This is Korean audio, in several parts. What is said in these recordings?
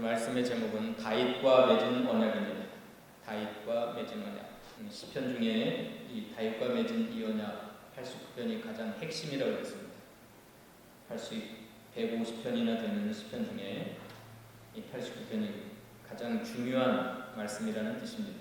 말씀의 제목은 다윗과 맺은 언약입니다. 다윗과 맺은 언약. 시편 중에 이 다윗과 맺은 이 언약 89편이 가장 핵심이라고 했습니다. 150편이나 되는 시편 중에 이 89편이 가장 중요한 말씀이라는 뜻입니다.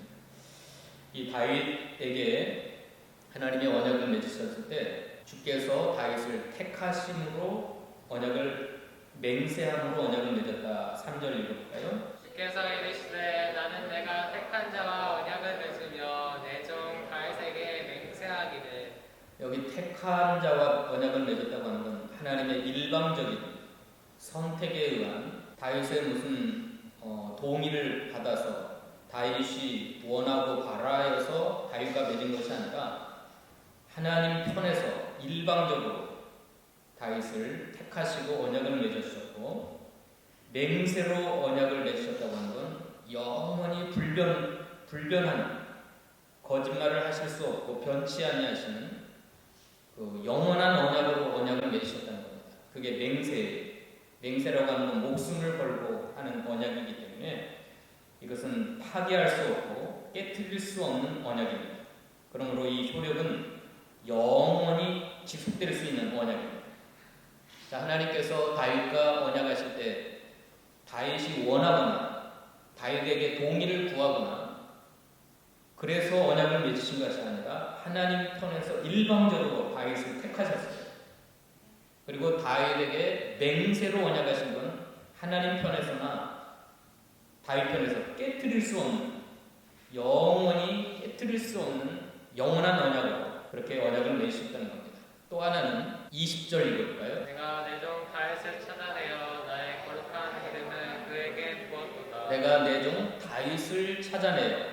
이 다윗에게 하나님의 언약을 맺으셨을 때 주께서 다윗을 택하심으로 언약을 맹세함으로 언약을 맺었다. 3절 읽어볼까요? 주께서 이르시되 나는 내가 택한 자와 언약을 맺으며 내 종 다윗에게 맹세하기를. 여기 택한 자와 언약을 맺었다고 하는 건 하나님의 일방적인 선택에 의한 다윗의 무슨 동의를 받아서 다윗이 원하고 바라여서 다윗과 맺은 것이 아니라 하나님 편에서 일방적으로 다윗을 택하시고 언약을 맺으셨고 맹세로 언약을 맺으셨다고 하는 건 영원히 불변한 거짓말을 하실 수 없고 변치 아니하시는 그 영원한 언약으로 언약을 맺으셨다는 겁니다. 그게 맹세라고 하는 건 목숨을 걸고 하는 언약이기 때문에 이것은 파기할 수 없고 깨트릴 수 없는 언약입니다. 그러므로 이 효력은 영원히 지속될 수 있는 언약입니다. 자, 하나님께서 다윗과 언약하실 때 다윗이 원하거나 다윗에게 동의를 구하거나 그래서 언약을 맺으신 것이 아니라 하나님 편에서 일방적으로 다윗을 택하셨어요. 그리고 다윗에게 맹세로 언약하신 건 하나님 편에서나 다윗 편에서 깨트릴 수 없는 영원히 깨트릴 수 없는 영원한 언약으로 그렇게 언약을 맺으셨다는 겁니다. 또 하나는 20절 읽어볼까요? 내가 내 종 다윗을 찾아내어 나의 거룩한 이름을 그에게 부었도다. 내가 내 종 다윗을 찾아내어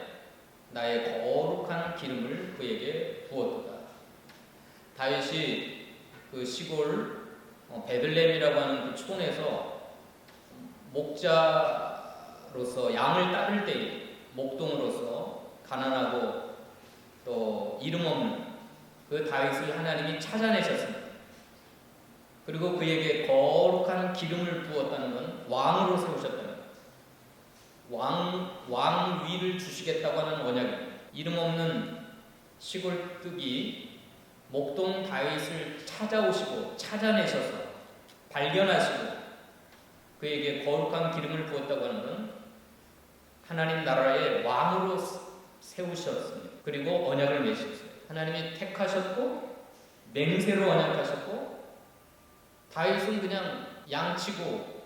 나의 거룩한 기름을 그에게 부었도다. 다윗이 그 시골 베들레헴이라고 하는 그 촌에서 목자로서 양을 따를 때에 목동으로서 가난하고 또 이름 없는 그 다윗을 하나님이 찾아내셨습니다. 그리고 그에게 거룩한 기름을 부었다는 건 왕으로 세우셨다는 거예요. 왕 위를 주시겠다고 하는 언약입니다. 이름 없는 시골뜨기 목동 다윗을 찾아오시고 찾아내셔서 발견하시고 그에게 거룩한 기름을 부었다고 하는 건 하나님 나라의 왕으로 세우셨습니다. 그리고 언약을 맺으셨어요. 하나님이 택하셨고 맹세로 언약하셨고 다윗은 그냥 양치고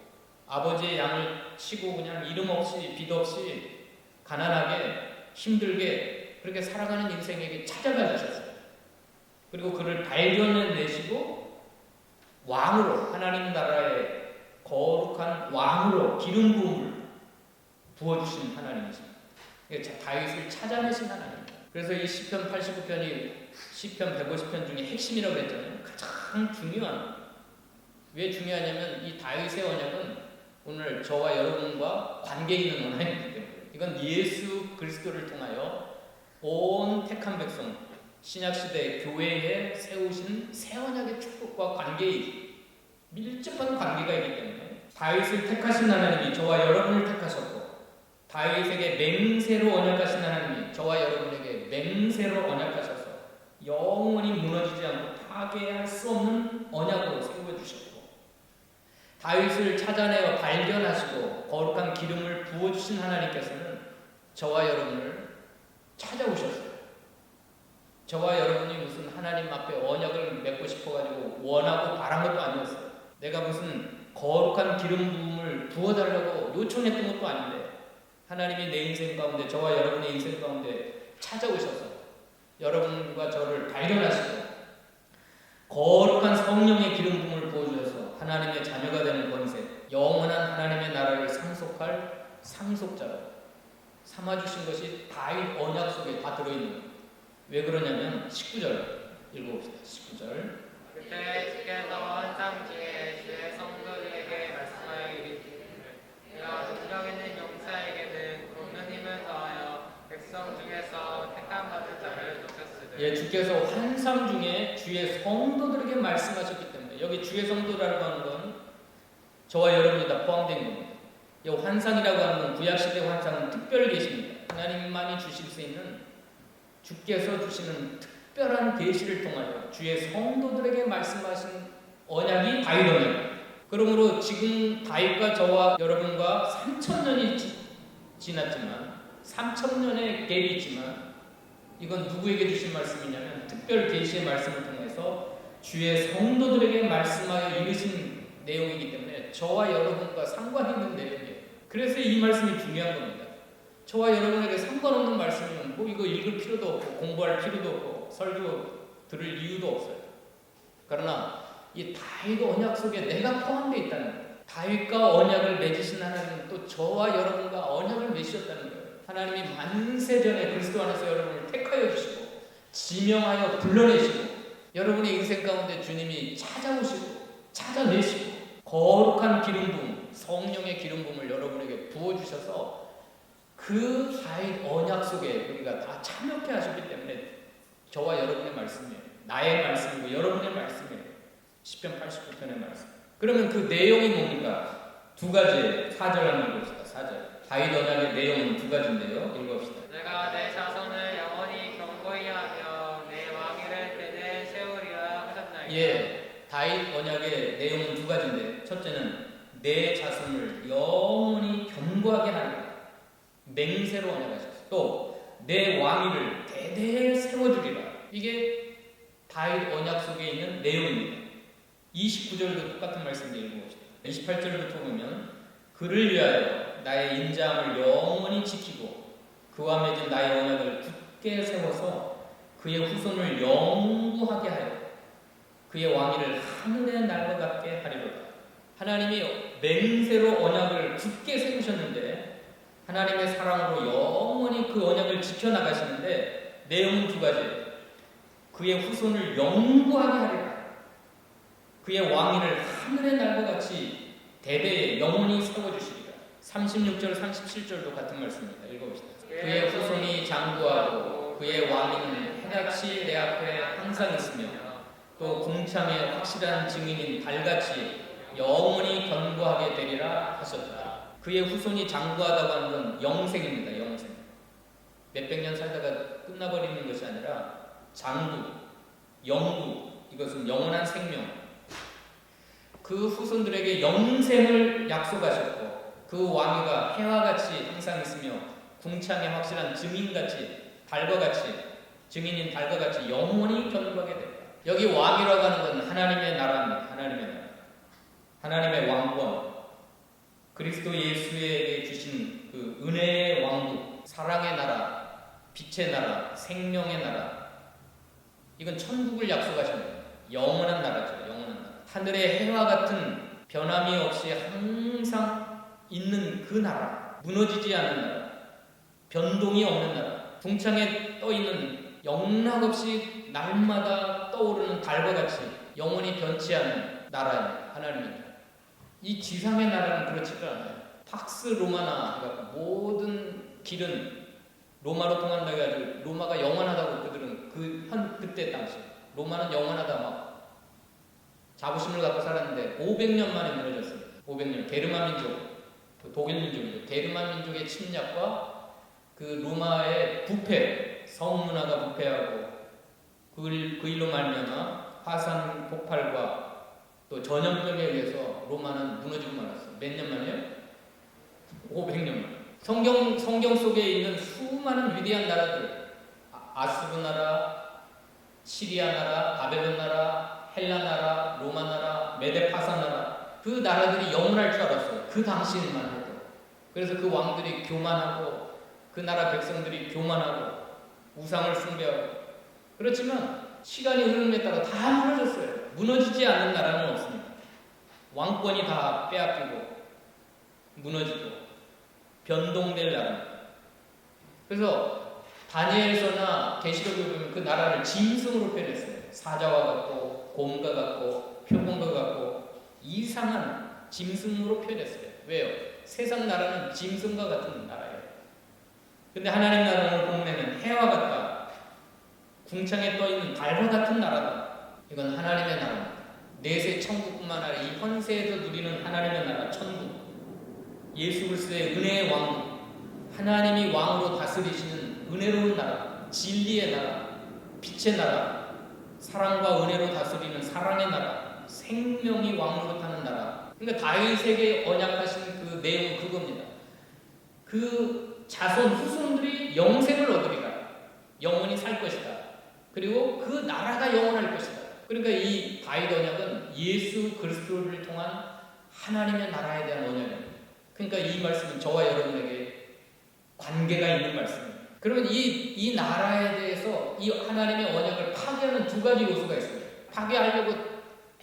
아버지의 양을 치고 그냥 이름 없이 빚 없이 가난하게 힘들게 그렇게 살아가는 인생에게 찾아가 주셨어요. 그리고 그를 발견해내시고 왕으로 하나님 나라의 거룩한 왕으로 기름 부음을 부어주신 하나님이십니다. 다윗을 찾아내신 하나님입니다. 그래서 이 시편 89편이 시편 150편 중에 핵심이라고 그랬잖아요. 가장 중요한, 왜 중요하냐면 이 다윗의 언약은 오늘 저와 여러분과 관계 있는 언약이기 때문에 이건 예수 그리스도를 통하여 온 택한 백성 신약시대 교회에 세우신 새 언약의 축복과 관계의 밀접한 관계가 있기 때문에 다윗을 택하신 하나님이 저와 여러분을 택하셨고 다윗에게 맹세로 언약하신 하나님이 저와 여러분에게 맹세로 언약하셔서 영원히 무너지지 않고 파괴할 수 없는 언약으로 세워주셨고 다윗을 찾아내어 발견하시고 거룩한 기름을 부어주신 하나님께서는 저와 여러분을 찾아오셨어요. 저와 여러분이 무슨 하나님 앞에 언약을 맺고 싶어가지고 원하고 바란 것도 아니었어요. 내가 무슨 거룩한 기름 부음을 부어달라고 요청했던 것도 아닌데 하나님이 내 인생 가운데 저와 여러분의 인생 가운데 찾아오셔서 여러분과 저를 발견하시고 거룩한 성령의 기름 부음을 부어주셔서 하나님의 자녀가 되는 권세, 영원한 하나님의 나라를 상속할 상속자로 삼아주신 것이 다윗 언약 속에 다 들어있는 거예요. 왜 그러냐면 19절 읽어봅시다. 19절 그때 주께서 환상 중에 주의 성도들에게 말씀하여 이르시기를 내가 능력 있는 용사에게는 돕는 힘을 더하여 백성 중에서 택함 받은 자를 높였으되. 예, 주께서 환상 중에 주의 성도들에게 말씀하셨기 때문에 여기 주의 성도라고 하는 건 저와 여러분이 다 포함된 겁니다. 이 환상이라고 하는 건 구약시대 환상은 특별 계시입니다. 하나님만이 주실 수 있는 주께서 주시는 특별한 계시를 통하여 주의 성도들에게 말씀하신 언약이 다윗 언약. 그러므로 지금 다윗과 저와 여러분과 3,000년이 지났지만 3,000년의 갭이 있지만 이건 누구에게 주신 말씀이냐면 특별 계시의 말씀을 통해서 주의 성도들에게 말씀하여 이르신 내용이기 때문에 저와 여러분과 상관 있는 내용이에요. 그래서 이 말씀이 중요한 겁니다. 저와 여러분에게 상관없는 말씀이면 뭐 이거 읽을 필요도 없고 공부할 필요도 없고 설교 들을 이유도 없어요. 그러나 이 다윗 언약 속에 내가 포함되어 있다는 거예요. 다윗과 언약을 맺으신 하나님은 또 저와 여러분과 언약을 맺으셨다는 거예요. 하나님이 만세전에 그리스도 안에서 여러분을 택하여 주시고 지명하여 불러내시고 여러분의 인생 가운데 주님이 찾아오시고 찾아내시고 거룩한 기름 부음, 성령의 기름 부음을 여러분에게 부어주셔서 그 다윗 언약 속에 우리가 다 참여케 하셨기 때문에 저와 여러분의 말씀이에요. 나의 말씀이고 여러분의 말씀이에요. 시편 89편의 말씀. 그러면 그 내용이 뭡니까? 두 가지. 4절 한번 읽읍시다. 4절. 다윗 언약의 내용은 두 가지인데요. 읽읍시다. 내가 내 자손을 영원히 견고히 하며 내 왕위를 대대 세우리라 하셨나이다. 예, 다윗 언약의 내용은 두 가지인데 첫째는 내 자손을 영원히 견고하게 하리라. 맹세로 언약하셨어요. 또 내 왕위를 대대 세워주리라. 이게 다윗 언약 속에 있는 내용입니다. 29절도 똑같은 말씀을 읽어봅시다. 28절부터 보면 그를 위하여 나의 인자함을 영원히 지키고 그와 맺은 나의 언약을 굳게 세워서 그의 후손을 영구하게 하여 그의 왕위를 하늘의 날과 같게 하리로다. 하나님이 맹세로 언약을 굳게 세우셨는데 하나님의 사랑으로 영원히 그 언약을 지켜나가시는데 내용은 두 가지. 그의 후손을 영구하게 하리라. 그의 왕위를 하늘의 날과 같이 대대에 영원히 세워주시리라. 36절 37절도 같은 말씀입니다. 읽어봅시다. 그의 후손이 장구하고 그의 왕위는 해같이 내 앞에 항상 있으며 또 궁창의 확실한 증인인 달같이 영원히 견고하게 되리라 하셨다. 그의 후손이 장구하다고 하는 건 영생입니다. 영생. 몇백 년 살다가 끝나버리는 것이 아니라 장구, 영구, 이것은 영원한 생명. 그 후손들에게 영생을 약속하셨고 그 왕위가 해와 같이 항상 있으며 궁창의 확실한 증인같이 달과 같이 증인인 달과 같이 영원히 견고하게 됩니다. 여기 왕이라고 하는 건 하나님의 나라입니다. 하나님의 나라. 하나님의 왕권. 그리스도 예수에게 주신 그 은혜의 왕국, 사랑의 나라, 빛의 나라, 생명의 나라. 이건 천국을 약속하십니다. 영원한 나라죠. 영원한 나라. 하늘의 해와 같은 변함이 없이 항상 있는 그 나라. 무너지지 않는 나라. 변동이 없는 나라. 궁창에 떠있는 영락없이 날마다 떠오르는 달과 같이 영원히 변치 않는 나라예요. 하나님입니다. 이 지상의 나라는 그렇지가 않아요. 팍스 로마나 모든 길은 로마로 통한다 해가지고 로마가 영원하다고 그들은 그때 당시 로마는 영원하다 막 자부심을 갖고 살았는데 500년 만에 무너졌습니다. 500년. 게르만 민족, 독일 민족이죠. 게르만 민족의 침략과 그 로마의 부패, 성문화가 부패하고 그 일로 말미암아 화산 폭발과 또 전염병에 의해서 로마는 무너지고 말았어요. 몇 년 만이에요? 500년 만. 성경 속에 있는 수많은 위대한 나라들, 아수르 나라, 시리아 나라, 바벨론 나라, 헬라 나라, 로마 나라, 메데파사 나라, 그 나라들이 영원할 줄 알았어요. 그 당시에만 해도. 그래서 그 왕들이 교만하고 그 나라 백성들이 교만하고 우상을 숭배하고. 그렇지만 시간이 흐름에 따라 다 무너졌어요. 무너지지 않는 나라는 없습니다. 왕권이 다 빼앗기고 무너지고 변동될 나라입니다. 그래서 다니엘서나 계시록에 보면 그 나라를 짐승으로 표현했어요. 사자와 같고 곰과 같고 표범과 같고 이상한 짐승으로 표현했어요. 왜요? 세상 나라는 짐승과 같은 나라예요. 근데 하나님 나라를 보면 해와 같다. 궁창에 떠있는 달과 같은 나라다. 이건 하나님의 나라입니다. 내세 천국뿐만 아니라 이 현세에서 누리는 하나님의 나라 천국. 예수 그리스도의 은혜의 왕국, 하나님이 왕으로 다스리시는 은혜로운 나라, 진리의 나라, 빛의 나라, 사랑과 은혜로 다스리는 사랑의 나라, 생명이 왕으로 타는 나라. 그러니까 다윗에게 언약하신 그 내용은 그겁니다. 그 자손 후손들이 영생을 얻으리라. 영원히 살 것이다. 그리고 그 나라가 영원할 것이다. 그러니까 이 다윗 언약은 예수 그리스도를 통한 하나님의 나라에 대한 언약입니다. 그러니까 이 말씀은 저와 여러분에게 관계가 있는 말씀입니다. 그러면 이 나라에 대해서 이 하나님의 언약을 파괴하는 두 가지 요소가 있어요. 파괴하려고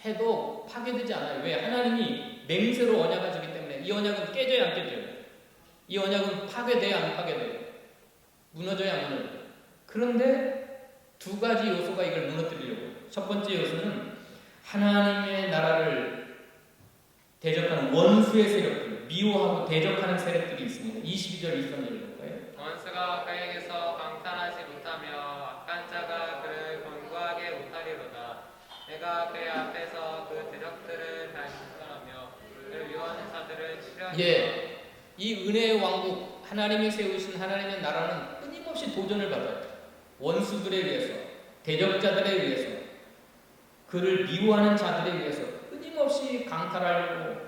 해도 파괴되지 않아요. 왜? 하나님이 맹세로 언약하시기 때문에 이 언약은 깨져야 안 깨져요. 이 언약은 파괴돼야 안 파괴돼요. 무너져야 안 무너져요. 그런데 두 가지 요소가 이걸 무너뜨리려고. 첫 번째 요소는 하나님의 나라를 대적하는 원수의 세력들, 미워하고 대적하는 세력들이 있습니다. 22절 23절 볼까요? 원수가 그에게서 방탄하지 못하며 악한 자가 그를 권고하게 못하리로다. 내가 그의 앞에서 그 대적들을 단련하며 그를 미워하는 자들을 치려하리로다. 예, 이 은혜의 왕국, 하나님이 세우신 하나님의 나라는 끊임없이 도전을 받아요. 원수들에 의해서, 대적자들에 의해서, 그를 미워하는 자들에 의해서 끊임없이 강탈하려고,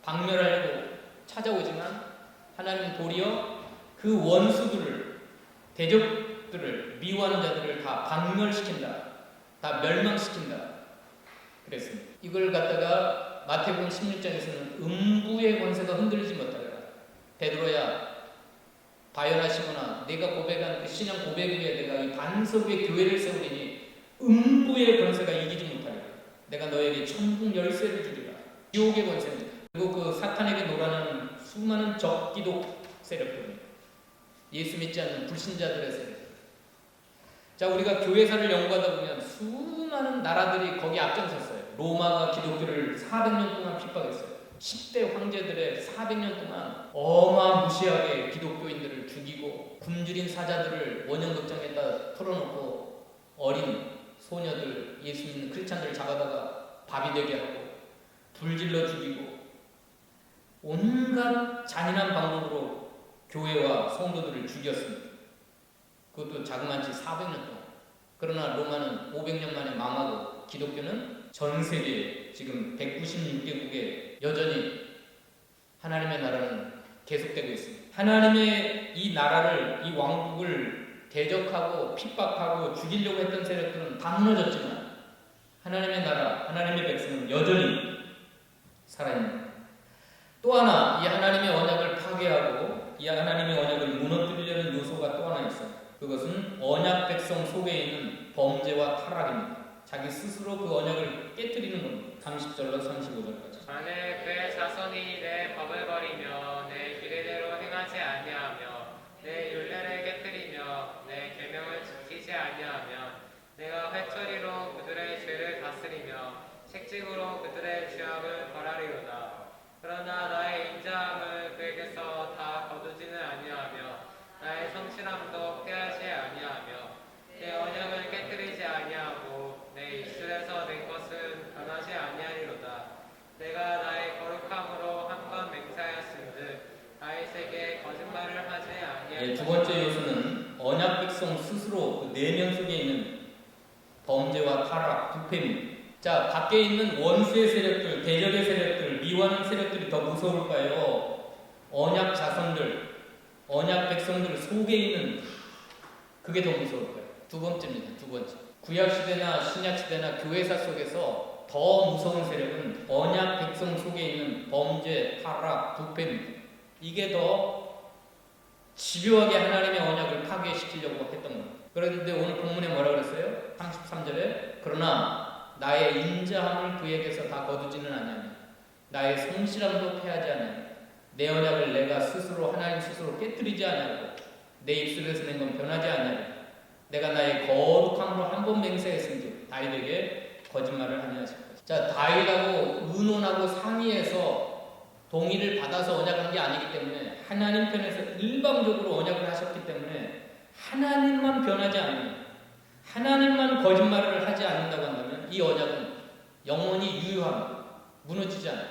박멸하려고 찾아오지만 하나님은 도리어 그 원수들을, 대적들을, 미워하는 자들을 다 박멸시킨다. 다 멸망시킨다. 그랬습니다. 이걸 갖다가 마태복음 16장에서는 음부의 권세가 흔들리지 못하리라. 베드로야, 바연하시거나 내가 고백한 그 신앙 고백 위에 내가 이 반석 위에 교회를 세우리니 음부의 권세가 이기지 못하리라. 내가 너에게 천국 열쇠를 주리라. 지옥의 권세입니다. 그리고 그 사탄에게 놀아나는 수많은 적기독 세력들입니다. 예수 믿지 않는 불신자들의 세력. 자, 우리가 교회사를 연구하다 보면 수많은 나라들이 거기 앞장섰어요. 로마가 기독교를 400년 동안 핍박했어요. 10대 황제들의 400년 동안 어마무시하게 기독교인들을 죽이고 굶주린 사자들을 원형극장에다 털어놓고 어린 소녀들, 예수 믿는 크리스찬들을 잡아다가 밥이 되게 하고 불질러 죽이고 온갖 잔인한 방법으로 교회와 성도들을 죽였습니다. 그것도 자그마치 400년 동안. 그러나 로마는 500년 만에 망하고 기독교는 전 세계 지금 196개국에 여전히 하나님의 나라는 계속되고 있습니다. 하나님의 이 나라를, 이 왕국을 대적하고 핍박하고 죽이려고 했던 세력들은 다 무너졌지만 하나님의 나라, 하나님의 백성은 여전히 살아있는. 또 하나, 이 하나님의 언약을 파괴하고 이 하나님의 언약을 무너뜨리려는 요소가 또 하나 있어요. 그것은 언약 백성 속에 있는 범죄와 타락입니다. 자기 스스로 그 언약을 깨뜨리는 겁니다. 30절로 35절까지. 만일 그의 자손이 내 법을 버리며 내 규례대로 행하지 아니하며 내 율례를 깨뜨리며 내 계명을 지키지 아니하면 내가 회초리로 그들의 죄를 다스리며 책찍으로 그들의 죄악을 벌하리로다. 그러나 나의 인자함을 그에게서 다 거두지는 아니하며 나의 성실함도 피하지 아니하며 내 언약을 깨뜨리지 아니하고 내 입술에서 낸 것은 변하지 아니하리로다. 내가 나의 거룩함으로 한 번 맹세하였은즉 다윗에게 거짓말을 하지 아니하리로다. 두 번째 요소는 언약 백성 스스로 그 내면 속에 있는 범죄와 타락, 부패입니다. 자, 밖에 있는 원수의 세력들, 대적의 세력들, 미워하는 세력들이 더 무서울까요? 언약 자손들, 언약 백성들 속에 있는 그게 더 무서울까요? 두 번째입니다. 두 번째. 구약시대나 신약시대나 교회사 속에서 더 무서운 세력은 언약 백성 속에 있는 범죄, 타락, 부패입니다. 이게 더 집요하게 하나님의 언약을 파괴시키려고 했던 겁니다. 그런데 오늘 본문에 뭐라 그랬어요? 33절에 그러나 나의 인자함을 그에게서 다 거두지는 아니하며 나의 성실함도 패하지 아니하며 내 언약을 내가 스스로 하나님 스스로 깨뜨리지 아니하고 내 입술에서 낸 건 변하지 아니하며 내가 나의 거룩함으로 한 번 맹세했은즉 다윗에게 거짓말을 하냐 하실 것이다. 자, 다윗하고 의논하고 상의해서 동의를 받아서 언약한 게 아니기 때문에 하나님 편에서 일방적으로 언약을 하셨기 때문에 하나님만 변하지 않으면 하나님만 거짓말을 하지 않는다고 한다면 이 언약은 영원히 유효합니다. 무너지지 않아요.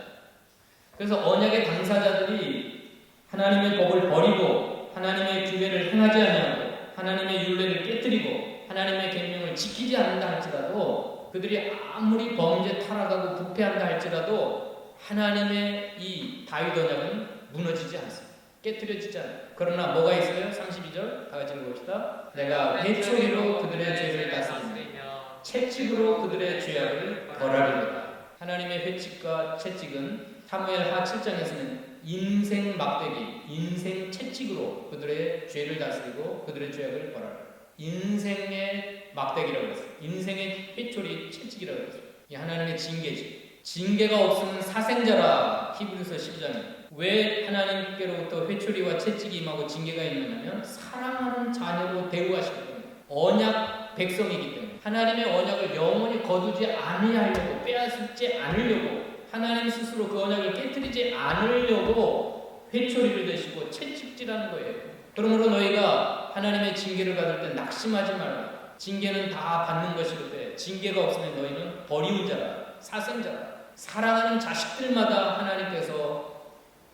그래서 언약의 당사자들이 하나님의 법을 버리고 하나님의 규례를 행하지 아니하고 하나님의 율례를 깨뜨리고 하나님의 계명을 지키지 않는다 할지라도 그들이 아무리 범죄 타락하고 부패한다 할지라도 하나님의 이 다윗 언약은 무너지지 않습니다. 깨뜨려지지 않아요. 그러나 뭐가 있어요? 32절 다 같이 읽어봅시다. 내가 회초리로 그들의 죄를 다스리며 채찍으로 그들의 죄악을 벌하리로다. 하나님의 회칙과 채찍은 사무엘하 7장에서는 인생 막대기, 인생 채찍으로 그들의 죄를 다스리고 그들의 죄악을 벌하라. 인생의 막대기라고 했어요. 인생의 회초리 채찍이라고 했어요. 이 하나님의 징계지. 징계가 없으면 사생자라. 히브리서 12장에 왜 하나님께로부터 회초리와 채찍이 임하고 징계가 있느냐면 사랑하는 자녀로 대우하시기 때문에 언약 백성이기 때문에 하나님의 언약을 영원히 거두지 아니하려고 빼앗지 않으려고 하나님 스스로 그 언약을 깨뜨리지 않으려고 회초리를 대시고 채찍질하는 거예요. 그러므로 너희가 하나님의 징계를 받을 때 낙심하지 말라. 징계는 다 받는 것이거든. 징계가 없으면 너희는 버리운 자라, 사생자라. 사랑하는 자식들마다 하나님께서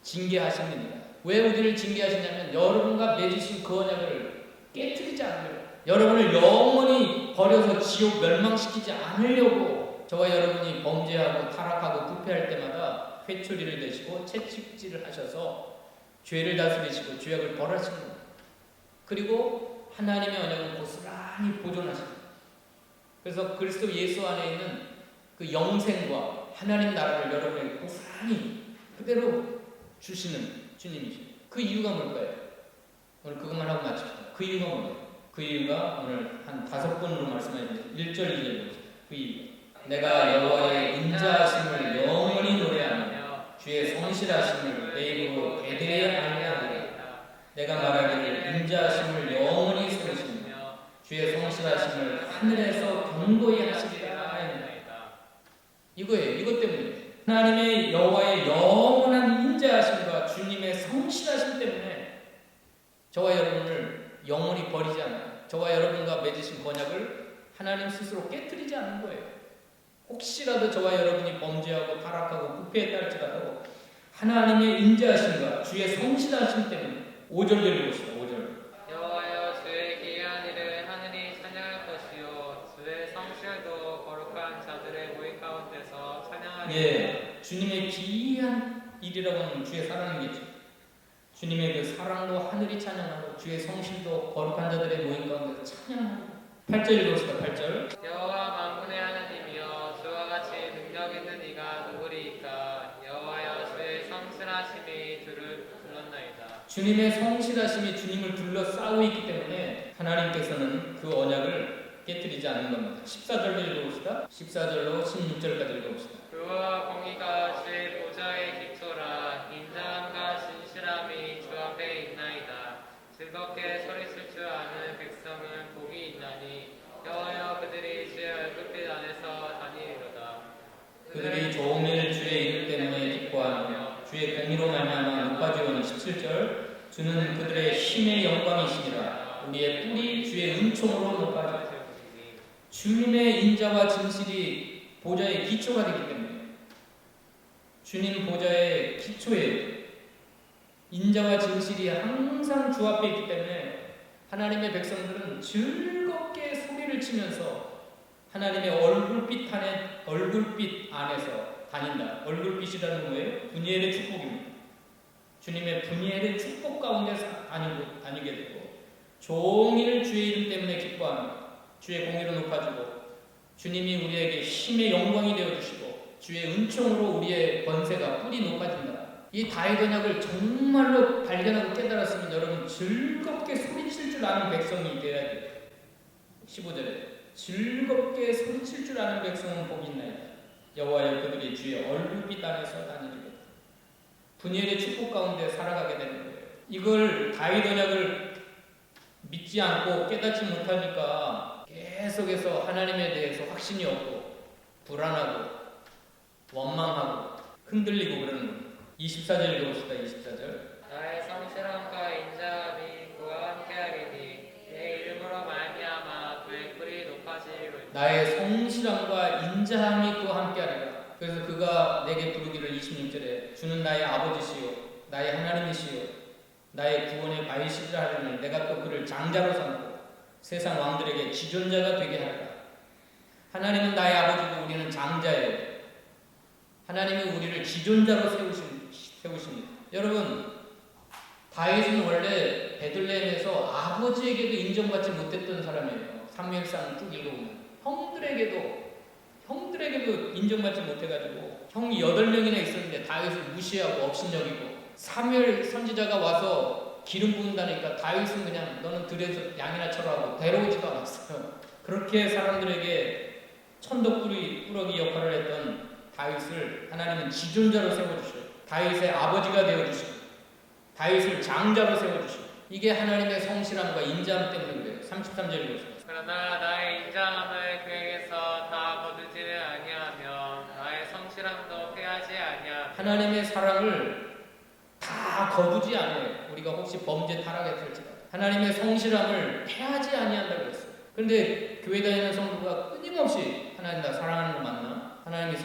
징계하십니다. 왜 우리를 징계하시냐면 여러분과 맺으신 그 언약을 깨뜨리지 않으려고, 여러분을 영원히 버려서 지옥 멸망시키지 않으려고 저와 여러분이 범죄하고 타락하고 부패할 때마다 회초리를 대시고 채찍질을 하셔서 죄를 다스리시고 죄악을 벌하시는 겁니다. 그리고 하나님의 언약은 고스란히 보존하십니다. 그래서 그리스도 예수 안에 있는 그 영생과 하나님 나라를 여러분에게 고스란히 그대로 주시는 주님이십니다. 그 이유가 뭘까요? 오늘 그것만 하고 마칩시다. 그 이유가 뭐예요? 그 이유가 오늘 한 5번으로 말씀하셨는데 1절 2절 보세요. 그 이유. 내가 여호와의 인자하심을 영원히 노래하며 주의 성실하심을 내 입으로 대대히 알리하리라. 내가 말하기를 인자하심을 영원히 소리시며 주의 성실하심을 하늘에서 경고히 하시리라 하였나이다. 이거예요. 이것 때문에 하나님의 여호와의 영원한 인자하심과 주님의 성실하심 때문에 저와 여러분을 영원히 버리지 않아요. 저와 여러분과 맺으신 언약을 하나님 스스로 깨뜨리지 않는 거예요. 혹시라도 저와 여러분이 범죄하고 타락하고 부패했다 할지라도 하나님의 인자하심과 주의 성실하심 때문에 5절 읽어봅시다. 5절. 여호와여 주의 기이한 일을 하늘이 찬양할 것이요 주의 성실도 거룩한 자들의 모임 가운데서 찬양하리라. 예, 주님의 기이한 일이라고 하는 주의 사랑이겠죠. 주님의 그 사랑도 하늘이 찬양하고 주의 성실도 거룩한 자들의 모임 가운데서 찬양하고. 8절 읽어봅시다. 8절. 여호와 만군의 하나님이여 주와 같이 능력 있는 이가 누구리이까. 여호와여 주의 성실하심이 주를 불렀나이다. 주님의 성실하심이 주님을 둘러싸고 있기 때문에 하나님께서는 그 언약을 깨뜨리지 않는 겁니다. 14절로 읽어봅시다. 14절로 16절까지 읽어봅시다. 그와 공의가 주의 보좌의 기초라. 인자함과 진실함이 주 앞에 있나이다. 즐겁게 소리칠 줄 아는 백성은 복이 있나니 여호와여 그들이 주의 얼굴빛 안에서 다니리로다. 그들이 종일 주의 이름 때문에 기뻐하며 주의 공의로 말미암아 높아지오니. 17절. 주는 그들의 힘의 영광이시니라. 우리의 뿔이 주의 은총으로 높아지오니. 주님의 인자와 진실이 보좌의 기초가 되기 때문에 주님 보좌의 기초에 인자와 진실이 항상 주 앞에 있기 때문에 하나님의 백성들은 즐겁게 소리를 치면서 하나님의 얼굴빛 안에서 다닌다. 얼굴빛이라는 거예요. 분이엘의 축복입니다. 주님의 분이엘의 축복 가운데서 다니게 되고 종일 주의 이름 때문에 기뻐하며 주의 공의로 높아지고 주님이 우리에게 힘의 영광이 되어주시고 주의 은총으로 우리의 권세가 뿔이 높아진다. 이 다윗 언약을 정말로 발견하고 깨달았으면 여러분 즐겁게 소리칠 줄 아는 백성이 되어야 돼요. 15절에 즐겁게 소리칠 줄 아는 백성은 복이 있나이다. 여호와여 그들이 주의 얼굴빛 안에서 다니리로다. 분이엘의 축복 가운데 살아가게 되는 거예요. 이걸 다윗 언약을 믿지 않고 깨닫지 못하니까 계속해서 하나님에 대해서 확신이 없고 불안하고 원망하고 흔들리고 그러는 거예요. 24절 읽어봅시다. 24절. 나의 성실함과 인자함이 그와 함께하리니 내 이름으로 말미암아 그의 뿔이 높아지리로다. 나의 성실함과 인자함이 그와 함께하리라. 그래서 그가 내게 부르기를 26절에 주는 나의 아버지시요 나의 하나님이시요 나의 구원의 바위시리라 하려니 내가 또 그를 장자로 삼고 세상 왕들에게 지존자가 되게 하리라. 하나님은 나의 아버지고 우리는 장자예요. 하나님은 우리를 지존자로 세우십니다. 여러분, 다윗은 원래 베들레헴에서 아버지에게도 인정받지 못했던 사람이에요. 사무엘상 쭉 읽어보면 형들에게도 인정받지 못해가지고 형이 8명이나 있었는데 다윗을 무시하고 업신여기고 사무엘 선지자가 와서 기름 부은다니까 다윗은 그냥 너는 들에서 양이나 쳐라 하고 데려오지도 않았어요. 그렇게 사람들에게 천덕꾸러기 역할을 했던 다윗을 하나님은 지존자로 세워주셔요. 다윗의 아버지가 되어주시고 다윗을 장자로 세워주시고 이게 하나님의 성실함과 인자함 때문에 그래요. 33절에 보세요. 그러나 나의 인자함을 그에게서 다 거두지를 아니하며 나의 성실함도 패하지 아니하며 하나님의 사랑을 다 거두지 않아요. 우리가 혹시 범죄 타락했을지라도 하나님의 성실함을 패하지 아니한다고 했어요. 그런데 교회 다니는 성도가 끊임없이 하나님 나 사랑하는 거 맞나? 하나님이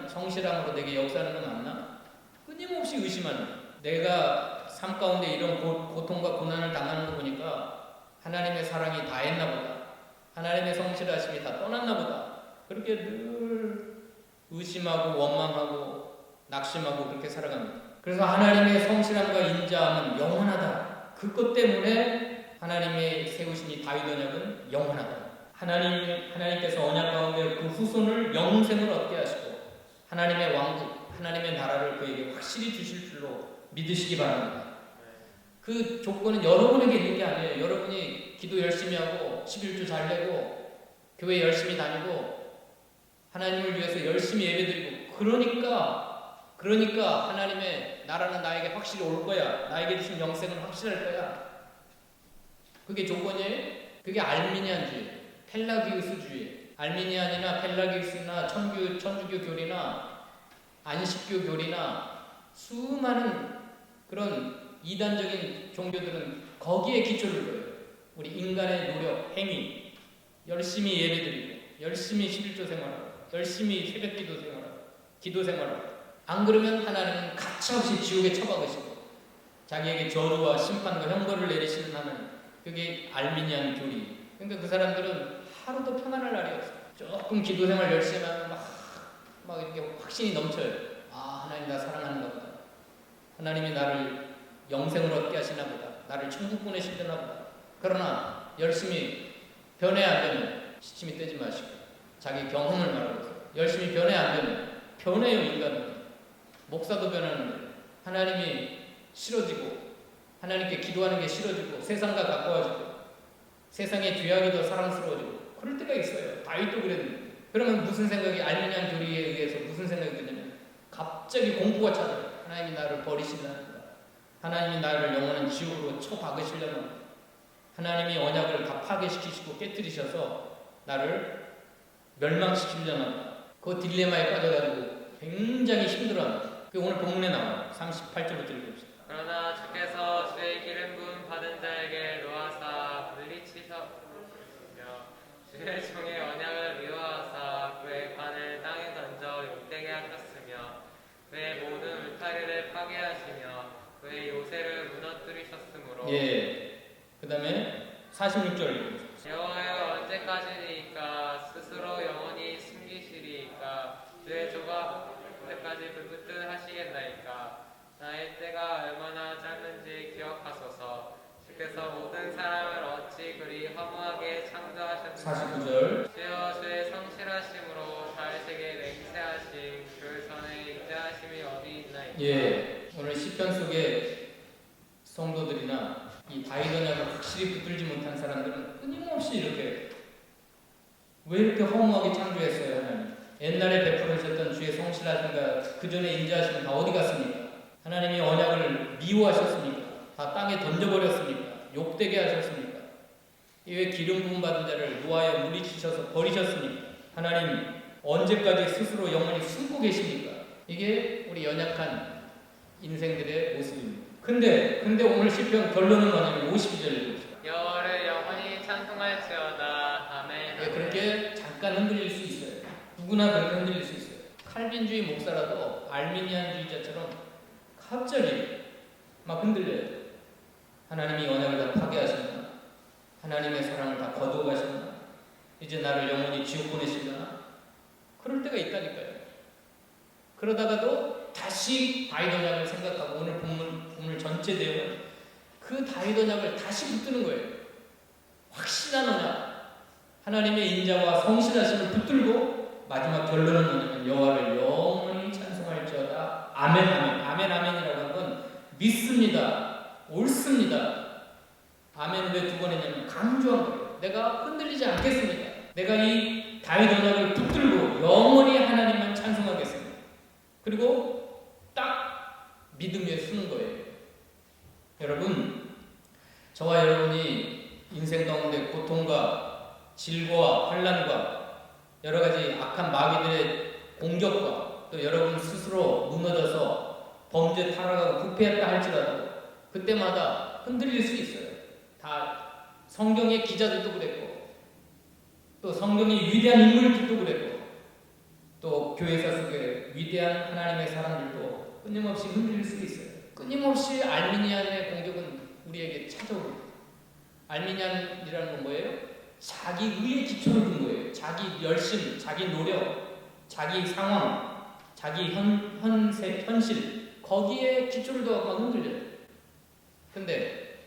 성실함으로 내게 역사하는 거 맞나? 끊임없이 의심하는 내가 삶 가운데 이런 고통과 고난을 당하는 거 보니까 하나님의 사랑이 다 했나 보다. 하나님의 성실하심이 다 떠났나 보다. 그렇게 늘 의심하고 원망하고 낙심하고 그렇게 살아갑니다. 그래서 하나님의 성실함과 인자함은 영원하다. 그것 때문에 하나님의 세우신 이 다윗 언약은 영원하다. 하나님께서 언약 가운데 그 후손을 영생을 얻게 하시고 하나님의 왕국, 하나님의 나라를 그에게 확실히 주실 줄로 믿으시기 바랍니다. 그 조건은 여러분에게 있는 게 아니에요. 여러분이 기도 열심히 하고 11조 잘 내고 교회 열심히 다니고 하나님을 위해서 열심히 예배드리고 그러니까 하나님의 나라는 나에게 확실히 올 거야. 나에게 주신 영생은 확실할 거야. 그게 조건이에요? 그게 알미니안주의, 펠라기우스주의. 알미니안이나 펠라기우스나 천주교 교리나 안식교 교리나 수많은 그런 이단적인 종교들은 거기에 기초를 둬요. 우리 인간의 노력, 행위, 열심히 예배드리고 열심히 11조 생활하고 열심히 새벽기도 생활하고 기도 생활하고 안 그러면 하나님은 가차없이 지옥에 처박으시고 자기에게 저주와 심판과 형벌을 내리시는 하나님. 그게 알미니안 교리. 그러니까 그 사람들은 하루도 평안할 날이 없어요. 조금 기도 생활 열심히 하면 막 이렇게 확신이 넘쳐요. 아, 하나님 나 사랑하는가 보다. 하나님이 나를 영생을 얻게 하시나 보다. 나를 천국 보내시려나 보다. 그러나 열심히 변해 안 되면 시침이 떼지 마시고 자기 경험을 말하고 있어요. 열심히 변해 안 되면 변해요. 인간은. 목사도 변하는데 하나님이 싫어지고 하나님께 기도하는 게 싫어지고 세상과 가까워지고 세상의 죄악이 더 사랑스러워지고 그럴 때가 있어요. 다윗도 그랬는데 그러면 무슨 생각이 알미니안 교리에 의해서 무슨 생각이 드냐면 갑자기 공포가 찾아요. 하나님이 나를 버리시려나 보다. 하나님이 나를 영원한 지옥으로 쳐박으시려나 보다. 하나님이 언약을 다 파괴시키시고 깨뜨리셔서 나를 멸망시키려나 보다. 그 딜레마에 빠져가지고 굉장히 힘들어합니다. 그게 오늘 본문에 나와요. 38절부터 읽읍시다. 그러나 주께서 주의 기름 부음 받은 자에게 노하사 물리치셨으며 주의 종의 언약을 미워하사 그의 관을 땅에 던져 욕되게 하셨으며 그의 모든 울타리를 파괴하시며 그의 요새를 무너뜨리셨으므로 그 다음에 46절 읽읍시다. 여호와여 언제까지니까 스스로 영원히 숨기시리이까 주의 조가 언제까지 불붙듯 하시겠나이까 나의 때가 얼마나 짧은지 기억하소서. 주께서 모든 사람을 어찌 그리 허무하게 창조하셨는지 49절 주여 주의 성실하심으로 다윗에게 맹세하신 그 전에 인자하심이 어디 있나이까. 오늘 시편 속에 성도들이나 이 다윗 언약을 확실히 붙들지 못한 사람들은 끊임없이 이렇게 왜 이렇게 허무하게 창조했어요 하나님? 옛날에 베풀으셨던 주의 성실하심과 그 전에 인자하심은 다 어디 갔습니까? 하나님이 언약을 미워하셨습니까? 다 땅에 던져버렸습니까? 욕되게 하셨습니까? 왜 기름 부음 받은 자를 노하여 물리치셔서 버리셨습니까? 하나님 언제까지 스스로 영원히 숨고 계십니까? 이게 우리 연약한 인생들의 모습입니다. 근데 오늘 시편 결론은 뭐냐면 52절에 봅시다. 여호와를 영원히 찬송할지어다. 아멘. 그렇게 잠깐 흔들릴 수 있어요. 누구나 그렇게 흔들릴 수 있어요. 칼빈주의 목사라도 알미니안주의자처럼 갑자기 막 흔들려요. 하나님이 언약을 다 파괴하신다. 하나님의 사랑을 다 거두어가신다. 이제 나를 영원히 지옥 보내신다. 그럴 때가 있다니까요. 그러다가도 다시 다윗 언약을 생각하고 오늘 본문 전체 내용은 그 다윗 언약을 다시 붙드는 거예요. 확실한 언약, 하나님의 인자와 성실하심을 붙들고 마지막 결론은 뭐냐면 여호와를 영원히 찬송할지어다. 아멘 아멘. 아멘 아멘이라고 하는 건 믿습니다. 옳습니다. 아멘 왜 두 번 했냐면 강조한 거예요. 내가 흔들리지 않겠습니다. 내가 이 다윗 언약을 붙들고 영원히 하나님만 찬송하겠습니다. 그리고 딱 믿음 위에 서는 거예요. 여러분, 저와 여러분이 인생 가운데 고통과 질고와 환난과 여러 가지 악한 마귀들의 공격과 또 여러분 스스로 무너져서 범죄 타락하고 부패했다 할지라도 그때마다 흔들릴 수 있어요. 다 성경의 기자들도 그랬고 또 성경의 위대한 인물들도 그랬고 또 교회사 속에 위대한 하나님의 사람들도 끊임없이 흔들릴 수 있어요. 끊임없이 알미니안의 공격은 우리에게 찾아옵니다. 알미니안이라는 건 뭐예요? 자기 의의 기초를 둔 거예요. 자기 열심, 자기 노력, 자기 상황, 자기 현실 거기에 기초를 둬서 막 흔들려요. 근데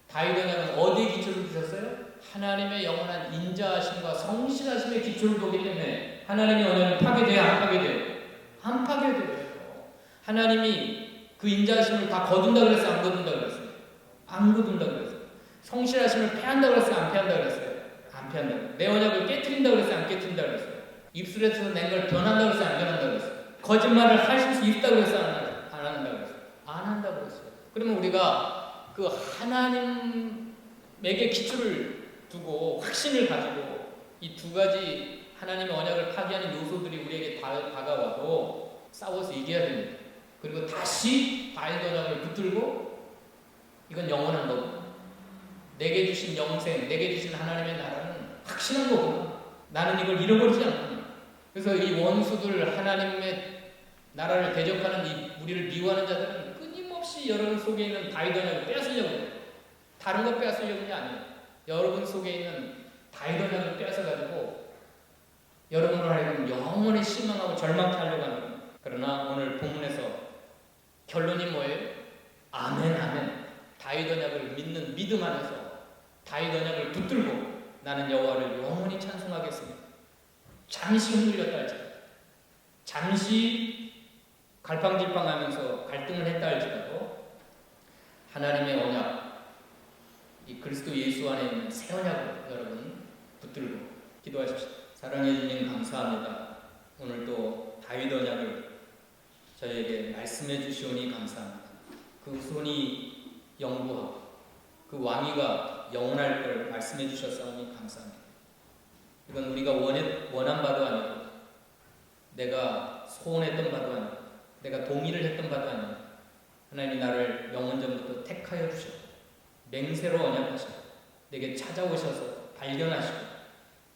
다윗 언약은 어디에 기초를 두셨어요? 하나님의 영원한 인자하심과 성실하심의 기초를 두기 때문에 하나님의 언약은 파괴돼요? 안 파괴돼요? 안 파괴돼요. 하나님이 그 인자하심을 다 거둔다 그랬어요? 안 거둔다 그랬어요? 안 거둔다 그랬어요. 성실하심을 패한다 그랬어요? 안 패한다 그랬어요? 안 패한다 그랬어요. 내 언약을 깨트린다 그랬어요? 안 깨트린다 그랬어요? 입술에서 낸 걸 변한다 그랬어요? 안 변한다 그랬어요? 거짓말을 하실 수 있다 그랬어요? 안 한다 그랬어요? 안 한다 그랬어요. 그러면 우리가 그 하나님에게 기초를 두고 확신을 가지고 이 두 가지 하나님의 언약을 파괴하는 요소들이 우리에게 다가와도 싸워서 이겨야 됩니다. 그리고 다시 다윗 언약을 붙들고 이건 영원한 거고 내게 주신 영생, 내게 주신 하나님의 나라는 확실한 거고 나는 이걸 잃어버리지 않구나. 그래서 이 원수들 하나님의 나라를 대적하는 이 우리를 미워하는 자들은 끊임없이 여러분 속에 있는 다윗 언약을 빼앗으려고 해요. 다른 거 빼앗으려는 게 아니에요. 여러분 속에 있는 다윗 언약을 빼앗아가지고 여러분을 하여금 영원히 실망하고 절망케 하려고 하는 거예요. 그러나 오늘 본문에서 결론이 뭐예요? 아멘 아멘. 다윗 언약을 믿는 믿음 안에서 다윗 언약을 붙들고 나는 여호와를 영원히 찬송하겠습니다. 잠시 흔들렸다 할지라도 잠시 갈팡질팡하면서 갈등을 했다 할지라도 하나님의 언약 이 그리스도 예수 안에 있는 새 언약을 여러분 붙들고 기도하십시오. 사랑해 주님 감사합니다. 오늘도 다윗 언약을 저에게 말씀해 주시오니 감사합니다. 그 후손이 영구하고 그 왕위가 영원할 걸 말씀해 주셨사오니 감사합니다. 이건 우리가 원한 바도 아니고 내가 소원했던 바도 아니고 내가 동의를 했던 바도 아니고 하나님이 나를 영원전부터 택하여 주셨고 맹세로 언약하시고 내게 찾아오셔서 발견하시고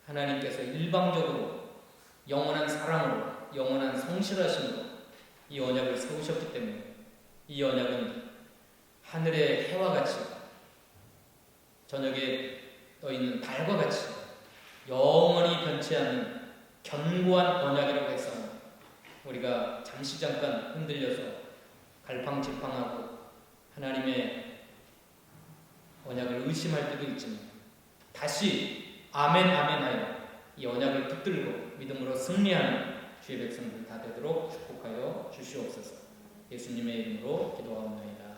하나님께서 일방적으로 영원한 사랑으로 영원한 성실하심으로 이 언약을 세우셨기 때문에 이 언약은 하늘의 해와 같이 저녁에 떠있는 달과 같이 영원히 변치 않는 견고한 언약이라고 해서 우리가 잠시 잠깐 흔들려서 갈팡질팡하고 하나님의 언약을 의심할 때도 있지만 다시 아멘 아멘 하여 이 언약을 붙들고 믿음으로 승리하는 주의 백성들 다 되도록 축복하여 주시옵소서. 예수님의 이름으로 기도하옵나이다.